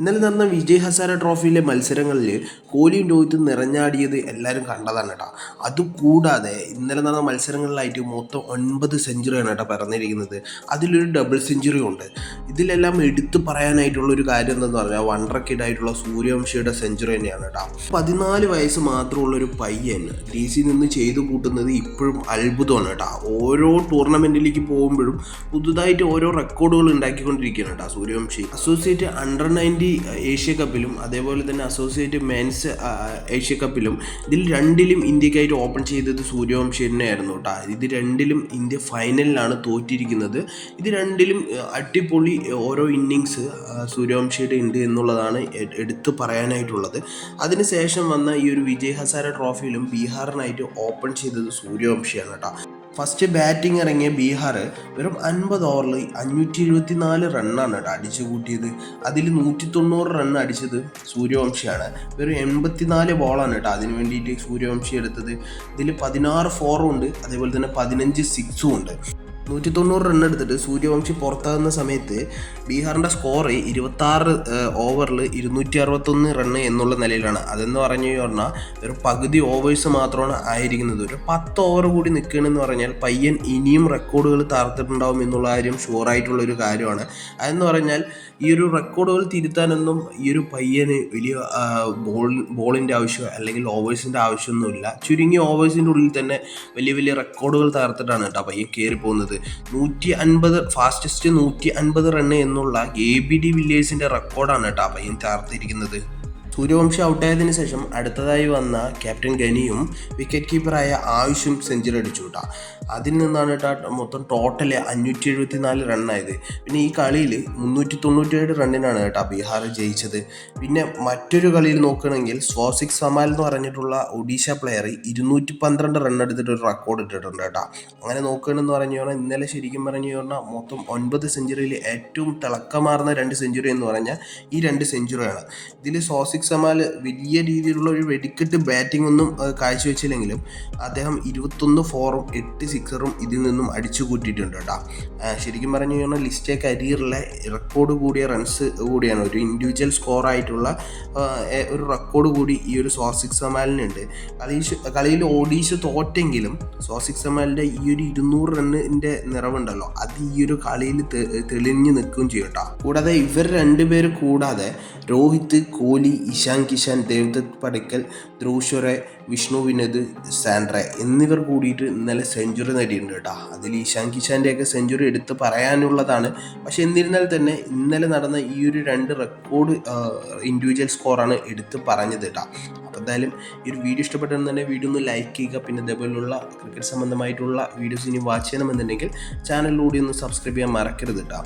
ഇന്നലെ നടന്ന വിജയ് ഹസാര ട്രോഫിയിലെ മത്സരങ്ങളിൽ കോഹ്ലിയും രോഹിത്തും നിറഞ്ഞാടിയത് എല്ലാവരും കണ്ടതാണ് കേട്ടോ. അതുകൂടാതെ ഇന്നലെ നടന്ന മത്സരങ്ങളിലായിട്ട് മൊത്തം 9 സെഞ്ചുറിയാണ് കേട്ടോ പറഞ്ഞിരിക്കുന്നത്. അതിലൊരു ഡബിൾ സെഞ്ചുറി ഉണ്ട്. ഇതിലെല്ലാം എടുത്തു പറയാനായിട്ടുള്ളൊരു കാര്യം എന്തെന്ന് പറഞ്ഞാൽ വണ്ടർ കിഡായിട്ടുള്ള സൂര്യവംശിയുടെ സെഞ്ചുറി തന്നെയാണ് കേട്ടോ. 14 വയസ്സ് മാത്രമുള്ളൊരു പയ്യൻ DC നിന്ന് ചെയ്തു കൂട്ടുന്നത് ഇപ്പോഴും അത്ഭുതമാണ് കേട്ടോ. ഓരോ ടൂർണമെൻറ്റിലേക്ക് പോകുമ്പോഴും പുതുതായിട്ട് ഓരോ റെക്കോർഡുകൾ ഉണ്ടാക്കിക്കൊണ്ടിരിക്കുകയാണ് കേട്ടോ സൂര്യവംശി. അസോസിയേറ്റ് അണ്ടർ-19 ഏഷ്യ കപ്പിലും അതേപോലെ തന്നെ അസോസിയേറ്റ് മെൻസ് ഏഷ്യ കപ്പിലും ഇതിൽ രണ്ടിലും ഇന്ത്യക്കായിട്ട് ഓപ്പൺ ചെയ്തത് സൂര്യവംശി തന്നെയായിരുന്നു കേട്ടോ. ഇത് രണ്ടിലും ഇന്ത്യ ഫൈനലിലാണ് തോറ്റിരിക്കുന്നത്. ഇത് രണ്ടിലും അടിപൊളി ഓരോ ഇന്നിങ്സ് സൂര്യവംശിയുടെ ഉണ്ട് എന്നുള്ളതാണ് എടുത്തു പറയാനായിട്ടുള്ളത്. അതിനുശേഷം വന്ന ഈ ഒരു വിജയ് ഹസാര ട്രോഫിയിലും ബീഹാറിനായിട്ട് ഓപ്പൺ ചെയ്തത് സൂര്യവംശിയാണ് കേട്ടോ. ഫസ്റ്റ് ബാറ്റിംഗ് ഇറങ്ങിയ ബീഹാർ വെറും 50 ഓവറിൽ 574 റണ്ണാണ് കേട്ടോ അടിച്ചു കൂട്ടിയത്. അതിൽ 190 റൺ അടിച്ചത് സൂര്യവംശിയാണ്. വെറും 84 ബോളാണ് കേട്ടോ അതിന് വേണ്ടിയിട്ട് സൂര്യവംശി എടുത്തത്. ഇതിൽ 16 4ഉം ഉണ്ട്, അതേപോലെ തന്നെ 15 6ഉം ഉണ്ട്. 190 റൺ എടുത്തിട്ട് സൂര്യവംശി പുറത്താകുന്ന സമയത്ത് ബീഹാറിൻ്റെ സ്കോർ 26 ഓവറിൽ 261 റണ്ണ് എന്നുള്ള നിലയിലാണ്. അതെന്ന് പറഞ്ഞു പറഞ്ഞാൽ ഒരു പകുതി ഓവേഴ്സ് മാത്രമാണ് ആയിരിക്കുന്നത്. ഒരു 10 ഓവർ കൂടി നിൽക്കണമെന്ന് പറഞ്ഞാൽ പയ്യൻ ഇനിയും റെക്കോർഡുകൾ തകർത്തിട്ടുണ്ടാവും എന്നുള്ള കാര്യം ഷുവറായിട്ടുള്ളൊരു കാര്യമാണ്. അതെന്ന് പറഞ്ഞാൽ ഈ ഒരു റെക്കോർഡുകൾ തിരുത്താനൊന്നും ഈ ഒരു പയ്യന് വലിയ ബോളിൻ്റെ ആവശ്യമോ അല്ലെങ്കിൽ ഓവേഴ്സിൻ്റെ ആവശ്യമൊന്നുമില്ല. ചുരുങ്ങിയ ഓവേഴ്സിൻ്റെ ഉള്ളിൽ തന്നെ വലിയ വലിയ റെക്കോർഡുകൾ തകർത്തിട്ടാണ് കേട്ടോ പയ്യൻ കയറി പോകുന്നത്. 150 ഫാസ്റ്റസ്റ്റ് 150 റണ്ണ് എന്നുള്ള ABD വില്ലേഴ്സിൻ്റെ റെക്കോർഡാണ് കേട്ടോ പയ്യൻ തകർത്തിരിക്കുന്നത്. സൂര്യവംശി ഔട്ടായതിനു ശേഷം അടുത്തതായി വന്ന ക്യാപ്റ്റൻ ഗനിയും വിക്കറ്റ് കീപ്പറായ ആയുഷും സെഞ്ചുറി അടിച്ചു കേട്ടോ. അതിൽ നിന്നാണ് കേട്ടോ മൊത്തം ടോട്ടൽ 574 റണ്ണായത്. പിന്നെ ഈ കളിയിൽ 397 റണ്ണിനാണ് കേട്ടോ ബീഹാർ ജയിച്ചത്. പിന്നെ മറ്റൊരു കളിയിൽ നോക്കുകയാണെങ്കിൽ സ്വാസിക് സമാൽ എന്ന് പറഞ്ഞിട്ടുള്ള ഒഡീഷ പ്ലെയർ 212 റൺ എടുത്തിട്ട് ഒരു റെക്കോർഡ് ഇട്ടിട്ടുണ്ട് കേട്ടോ. അങ്ങനെ നോക്കുകയാണെന്ന് പറഞ്ഞു കഴിഞ്ഞാൽ ഇന്നലെ ശരിക്കും പറഞ്ഞു കഴിഞ്ഞാൽ മൊത്തം 9 സെഞ്ചുറിയിൽ ഏറ്റവും തിളക്കമാർന്ന 2 സെഞ്ചുറി എന്ന് പറഞ്ഞാൽ ഈ 2 സെഞ്ചുറിയാണ്. ഇതിൽ സ്വാസിക് സമാൽ വലിയ രീതിയിലുള്ള ഒരു വെടിക്കെട്ട് ബാറ്റിംഗ് ഒന്നും കാഴ്ചവെച്ചില്ലെങ്കിലും അദ്ദേഹം 21 4ഉം 8 6ഉം ഇതിൽ നിന്നും അടിച്ചു കൂട്ടിയിട്ടുണ്ട് കേട്ടോ. ശരിക്കും പറഞ്ഞു കഴിഞ്ഞാൽ ലിസ്റ്റ് കരിയറിലെ റെക്കോർഡ് കൂടിയ റൺസ് കൂടിയാണ്, ഒരു ഇൻഡിവിജ്വൽ സ്കോറായിട്ടുള്ള ഒരു റെക്കോർഡ് കൂടി ഈ ഒരു സ്വാസിക് സമാലിനുണ്ട്. കളിയിൽ ഒഡീഷ തോറ്റെങ്കിലും സ്വാസിക് സമാലിൻ്റെ ഈ ഒരു 200 റണ്ണിൻ്റെ നിറവുണ്ടല്ലോ അത് ഈ ഒരു കളിയിൽ തെളിഞ്ഞു നിൽക്കുകയും ചെയ്യും കേട്ടോ. കൂടാതെ ഇവർ രണ്ടുപേര് കൂടാതെ രോഹിത്, കോഹ്ലി, ഇഷാൻ കിഷൻ, ദേവ്ദത്ത് പടിക്കൽ, ധ്രുവ് ഷോറെ, വിഷ്ണു വിനോദ്, സാൻഡ്ര എന്നിവർ കൂടിയിട്ട് ഇന്നലെ സെഞ്ചുറി നേടിയിട്ടുണ്ട് കേട്ടോ. അതിൽ ഇഷാൻ കിഷാൻ്റെയൊക്കെ സെഞ്ചുറി എടുത്ത് പറയാനുള്ളതാണ്. പക്ഷെ എന്നിരുന്നാൽ തന്നെ ഇന്നലെ നടന്ന ഈ ഒരു 2 റെക്കോർഡ് ഇൻഡിവിജ്വൽ സ്കോറാണ് എടുത്ത് പറഞ്ഞത് കേട്ടോ. അപ്പോൾ എന്തായാലും ഈ ഒരു വീഡിയോ ഇഷ്ടപ്പെട്ടെന്ന് തന്നെ വീഡിയോ ഒന്ന് ലൈക്ക് ചെയ്യുക. പിന്നെ ഇതേപോലുള്ള ക്രിക്കറ്റ് സംബന്ധമായിട്ടുള്ള വീഡിയോസ് ഇനി വാച്ച് ചെയ്യണമെന്നുണ്ടെങ്കിൽ ചാനലിലൂടെ ഒന്ന് സബ്സ്ക്രൈബ് ചെയ്യാൻ മറക്കരുത് കേട്ടോ.